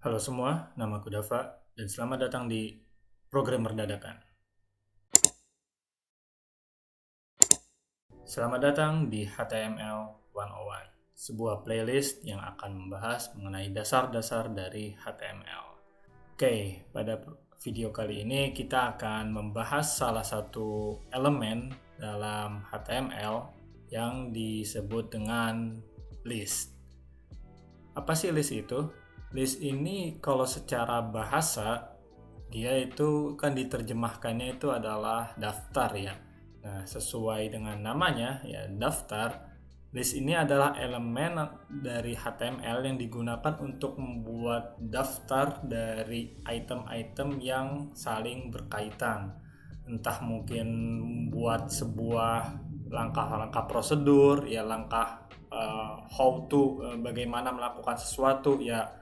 Halo semua, nama aku Dava dan selamat datang di Programmer Dadakan. Selamat datang di HTML 101, sebuah playlist yang akan membahas mengenai dasar-dasar dari HTML. Oke, pada video kali ini kita akan membahas salah satu elemen dalam HTML yang disebut dengan list. Apa sih list itu? List ini kalau secara bahasa dia itu kan diterjemahkannya itu adalah daftar ya. Nah, sesuai dengan namanya ya daftar, list ini adalah elemen dari HTML yang digunakan untuk membuat daftar dari item-item yang saling berkaitan. Entah mungkin buat sebuah langkah-langkah prosedur, ya langkah how to, bagaimana melakukan sesuatu ya,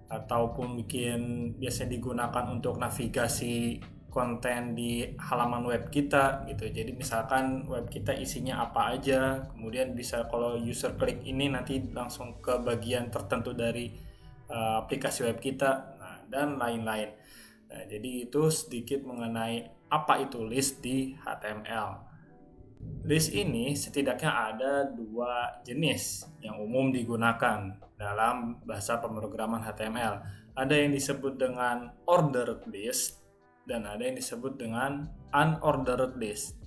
ataupun mungkin biasanya digunakan untuk navigasi konten di halaman web kita gitu. Jadi misalkan web kita isinya apa aja, kemudian bisa kalau user klik ini nanti langsung ke bagian tertentu dari aplikasi web kita, nah, dan lain-lain. Nah, jadi itu sedikit mengenai apa itu list di HTML. List ini setidaknya ada dua jenis yang umum digunakan dalam bahasa pemrograman HTML. Ada yang disebut dengan ordered list dan ada yang disebut dengan unordered list.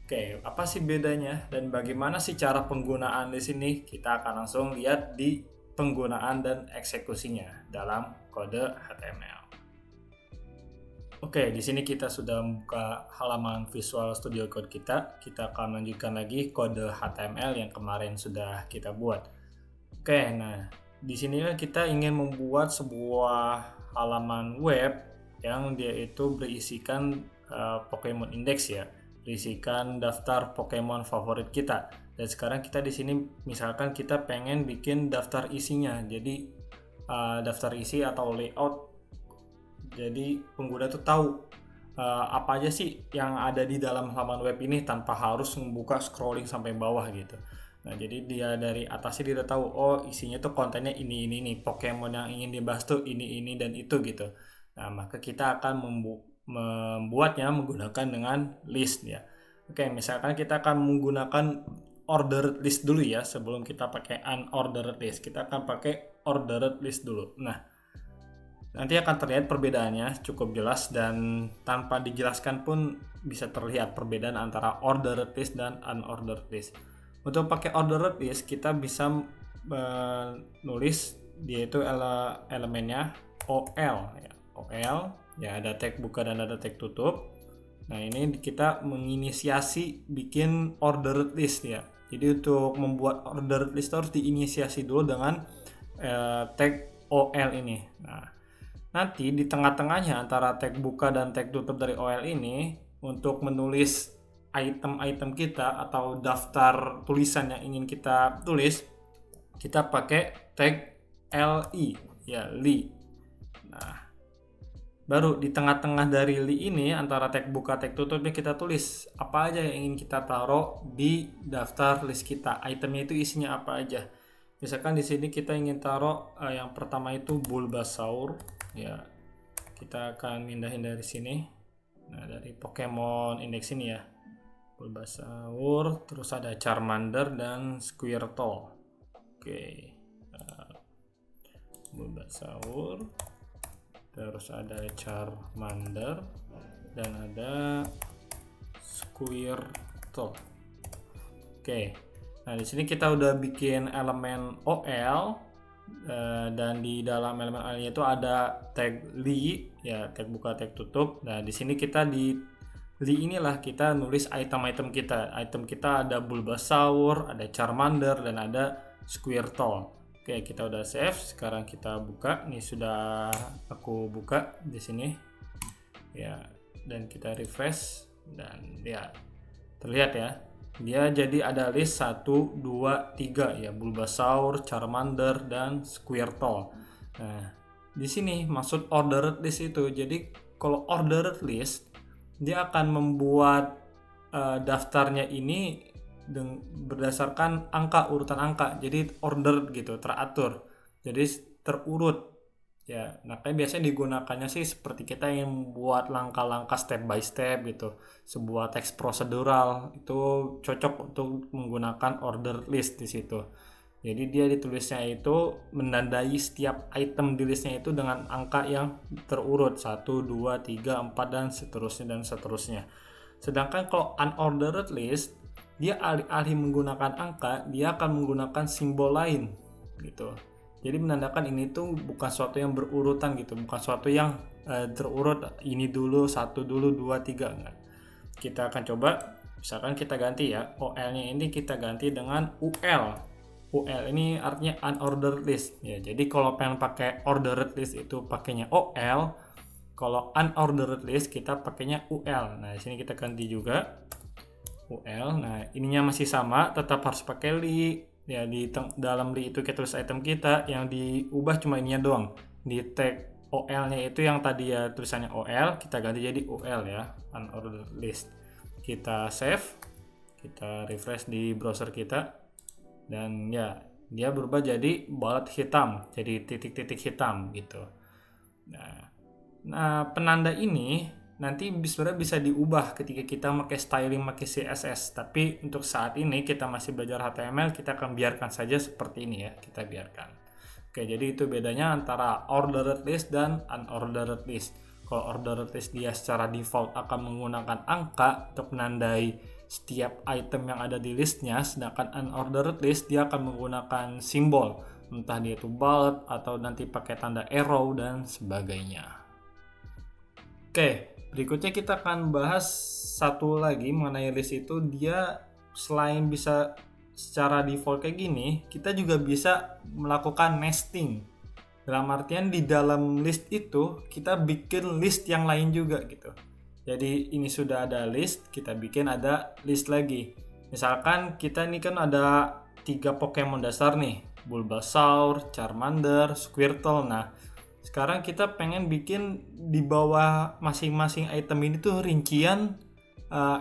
Oke, apa sih bedanya dan bagaimana sih cara penggunaan list ini? Kita akan langsung lihat di penggunaan dan eksekusinya dalam kode HTML. Oke, di sini kita sudah membuka halaman Visual Studio Code kita. Kita akan lanjutkan lagi kode HTML yang kemarin sudah kita buat. Oke, nah di sini kita ingin membuat sebuah halaman web yang dia itu berisikan Pokemon Index ya, berisikan daftar Pokemon favorit kita. Dan sekarang kita di sini misalkan kita pengen bikin daftar isinya, jadi daftar isi atau layout. Jadi pengguna tuh tahu apa aja sih yang ada di dalam halaman web ini tanpa harus membuka scrolling sampai bawah gitu. Nah, jadi dia dari atasnya dia udah tahu, oh isinya tuh kontennya ini nih, Pokemon yang ingin dibahas tuh ini dan itu gitu. Nah, maka kita akan membuatnya menggunakan dengan list ya. Oke, misalkan kita akan menggunakan ordered list dulu ya, sebelum kita pakai unordered list. Kita akan pakai ordered list dulu. Nah, nanti akan terlihat perbedaannya cukup jelas dan tanpa dijelaskan pun bisa terlihat perbedaan antara ordered list dan unordered list. Untuk pakai ordered list kita bisa menulis dia itu elemennya OL ya. OL ya, ada tag buka dan ada tag tutup. Nah, ini kita menginisiasi bikin ordered list ya. Jadi untuk membuat ordered list harus diinisiasi dulu dengan tag OL ini. Nah, nanti di tengah-tengahnya antara tag buka dan tag tutup dari OL ini untuk menulis item-item kita atau daftar tulisan yang ingin kita tulis, kita pakai tag li ya, li. Nah, baru di tengah-tengah dari li ini antara tag buka tag tutupnya kita tulis apa aja yang ingin kita taruh di daftar list kita. Itemnya itu isinya apa aja. Misalkan di sini kita ingin taruh yang pertama itu Bulbasaur ya. Kita akan mindahin dari sini. Nah, dari Pokemon Index ini ya. Bulbasaur, terus ada Charmander dan Squirtle. Oke. Bulbasaur, terus ada Charmander dan ada Squirtle. Oke. Nah, di sini kita udah bikin elemen OL dan di dalam elemen OL itu ada tag li ya, tag buka tag tutup. Nah, di sini kita di li inilah kita nulis item-item kita. Item kita ada Bulbasaur, ada Charmander dan ada Squirtle. Oke, kita udah save. Sekarang kita buka. Ini sudah aku buka di sini. Ya, dan kita refresh dan ya terlihat ya. Dia jadi ada list 1, 2, 3 ya, Bulbasaur, Charmander dan Squirtle. Nah, di sini maksud ordered list itu. Jadi kalau ordered list dia akan membuat daftarnya ini berdasarkan angka, urutan angka. Jadi ordered gitu, teratur. Jadi terurut. Ya, nah kayak biasanya digunakannya sih seperti kita yang membuat langkah-langkah step by step gitu. Sebuah teks prosedural itu cocok untuk menggunakan order list di situ. Jadi dia ditulisnya itu menandai setiap item di listnya itu dengan angka yang terurut 1, 2, 3, 4 dan seterusnya dan seterusnya. Sedangkan kalau unordered list, dia alih-alih menggunakan angka, dia akan menggunakan simbol lain gitu. Jadi menandakan ini tuh bukan suatu yang berurutan gitu, bukan suatu yang terurut ini dulu, 1 dulu, 2, 3 enggak. Kita akan coba, misalkan kita ganti ya, OL-nya ini kita ganti dengan UL. UL ini artinya unordered list ya. Jadi kalau pengen pakai ordered list itu pakainya OL, kalau unordered list kita pakainya UL. Nah, di sini kita ganti juga UL. Nah, ininya masih sama, tetap harus pakai li. Ya, di dalam li itu kita tulis item kita, yang diubah cuma ininya doang. Di tag OL-nya itu yang tadi ya tulisannya OL, kita ganti jadi UL ya, unordered list. Kita save, kita refresh di browser kita, dan ya dia berubah jadi bullet hitam, jadi titik-titik hitam gitu. Nah, penanda ini nanti sebenarnya bisa diubah ketika kita pakai styling pakai CSS, tapi untuk saat ini kita masih belajar HTML, kita akan biarkan saja seperti ini ya, kita biarkan. Oke, jadi itu bedanya antara ordered list dan unordered list. Kalau ordered list dia secara default akan menggunakan angka untuk menandai setiap item yang ada di listnya, sedangkan unordered list dia akan menggunakan simbol, entah dia itu bullet atau nanti pakai tanda arrow dan sebagainya. Oke, berikutnya kita akan bahas satu lagi mengenai list itu. Dia selain bisa secara default kayak gini, kita juga bisa melakukan nesting. Dalam artian di dalam list itu kita bikin list yang lain juga gitu. Jadi ini sudah ada list, kita bikin ada list lagi. Misalkan kita ini kan ada 3 Pokemon dasar nih, Bulbasaur, Charmander, Squirtle. Nah, sekarang kita pengen bikin di bawah masing-masing item ini tuh rincian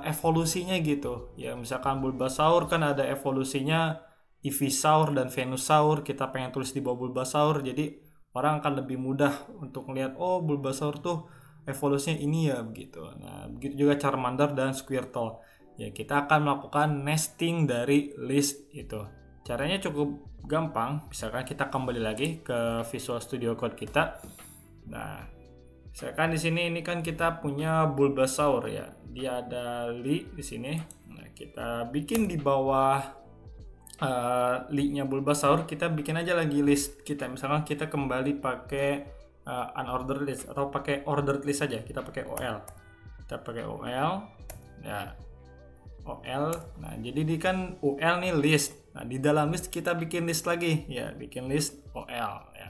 evolusinya gitu. Ya misalkan Bulbasaur kan ada evolusinya Ivysaur dan Venusaur, kita pengen tulis di bawah Bulbasaur, jadi orang akan lebih mudah untuk melihat, oh Bulbasaur tuh evolusinya ini ya begitu. Nah, begitu juga Charmander dan Squirtle. Ya, kita akan melakukan nesting dari list itu. Caranya cukup gampang. Misalkan kita kembali lagi ke Visual Studio Code kita. Nah, misalkan di sini ini kan kita punya Bulbasaur ya. Dia ada li di sini. Nah, kita bikin di bawah li-nya Bulbasaur, kita bikin aja lagi list kita. Misalkan kita kembali pakai unordered list atau pakai ordered list saja. Kita pakai OL. Kita pakai OL. Ya, OL. Nah, jadi ini kan UL nih list. Nah, di dalam list kita bikin list lagi, ya, bikin list OL ya.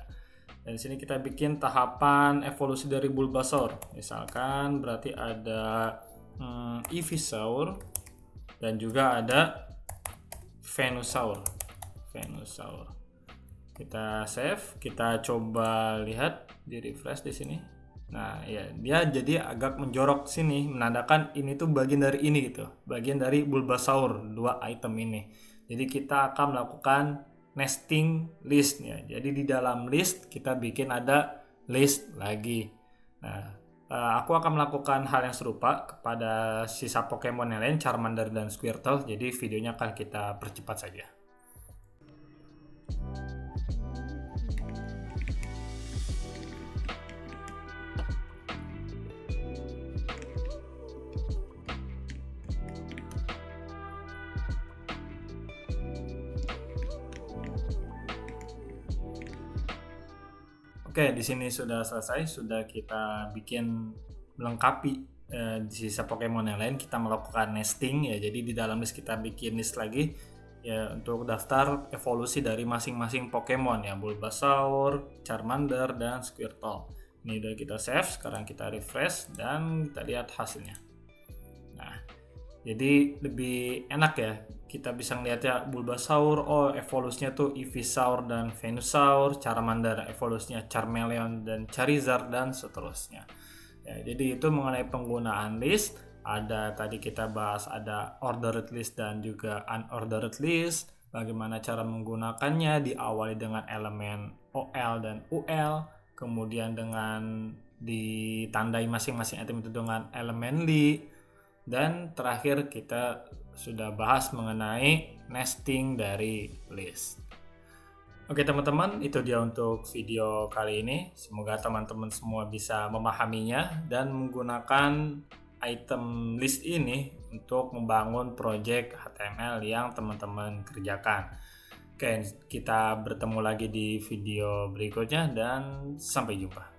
Dan di sini kita bikin tahapan evolusi dari Bulbasaur. Misalkan berarti ada Ivysaur dan juga ada Venusaur. Kita save, kita coba lihat di refresh di sini. Nah, ya dia jadi agak menjorok sini, menandakan ini tuh bagian dari ini gitu. Bagian dari Bulbasaur, 2 item ini. Jadi kita akan melakukan nesting list ya. Jadi di dalam list kita bikin ada list lagi. Nah, aku akan melakukan hal yang serupa kepada sisa Pokemon yang lain, Charmander dan Squirtle. Jadi videonya akan kita percepat saja. Oke, di sini sudah selesai, sudah kita bikin melengkapi di sisa Pokemon yang lain. Kita melakukan nesting ya, jadi di dalam list kita bikin list lagi ya untuk daftar evolusi dari masing-masing Pokemon ya, Bulbasaur, Charmander, dan Squirtle. Ini udah kita save, sekarang kita refresh dan kita lihat hasilnya. Nah, jadi lebih enak ya, kita bisa ngeliat ya Bulbasaur, oh evolusinya tuh Ivysaur dan Venusaur, Charmander evolusinya Charmeleon dan Charizard dan seterusnya. Ya, jadi itu mengenai penggunaan list. Ada tadi kita bahas ada ordered list dan juga unordered list. Bagaimana cara menggunakannya, diawali dengan elemen OL dan UL. kemudian dengan ditandai masing-masing item itu dengan elemen li, dan terakhir kita sudah bahas mengenai nesting dari list. Oke teman-teman, itu dia untuk video kali ini. Semoga teman-teman semua bisa memahaminya dan menggunakan item list ini untuk membangun project HTML yang teman-teman kerjakan. Oke, kita bertemu lagi di video berikutnya dan sampai jumpa.